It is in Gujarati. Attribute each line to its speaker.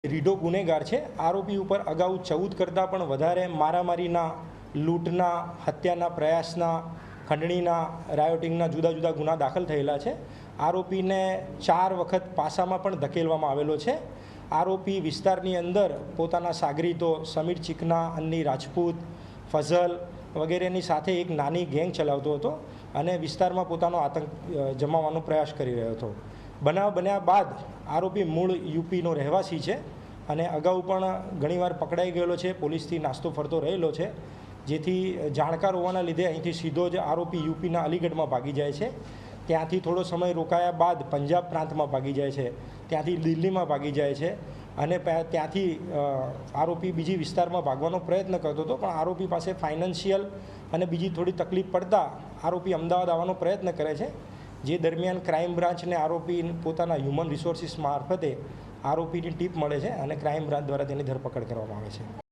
Speaker 1: રીઢો ગુનેગાર છે। આરોપી ઉપર અગાઉ 14 કરતાં પણ વધારે મારામારીના, લૂંટના, હત્યાના પ્રયાસના, ખંડણીના, રાયોટિંગના જુદા જુદા ગુના દાખલ થયેલા છે। આરોપીને 4 વખત પાસામાં પણ ધકેલવામાં આવેલો છે। આરોપી વિસ્તારની અંદર પોતાના સાગરીતો સમીર ચીકના, અન્ની રાજપૂત, ફઝલ વગેરેની સાથે એક નાની ગેંગ ચલાવતો હતો અને વિસ્તારમાં પોતાનો આતંક જમાવવાનો પ્રયાસ કરી રહ્યો હતો। બનાવ બન્યા બાદ આરોપી મૂળ યુપીનો રહેવાસી છે અને અગાઉ પણ ઘણીવાર પકડાઈ ગયેલો છે, પોલીસથી નાસ્તો ફરતો રહેલો છે, જેથી જાણકાર હોવાના લીધે અહીંથી સીધો જ આરોપી યુપીના અલીગઢમાં ભાગી જાય છે। ત્યાંથી થોડો સમય રોકાયા બાદ પંજાબ પ્રાંતમાં ભાગી જાય છે, ત્યાંથી દિલ્હીમાં ભાગી જાય છે અને ત્યાંથી આરોપી બીજી વિસ્તારમાં ભાગવાનો પ્રયત્ન કરતો હતો, પણ આરોપી પાસે ફાઇનાન્શિયલ અને બીજી થોડી તકલીફ પડતા આરોપી અમદાવાદ આવવાનો પ્રયત્ન કરે છે। જે દરમિયાન ક્રાઇમ બ્રાન્ચને આરોપી પોતાના હ્યુમન રિસોર્સિસ મારફતે આરોપીની ટીપ મળે છે અને ક્રાઇમ બ્રાન્ચ દ્વારા તેની ધરપકડ કરવામાં આવે છે।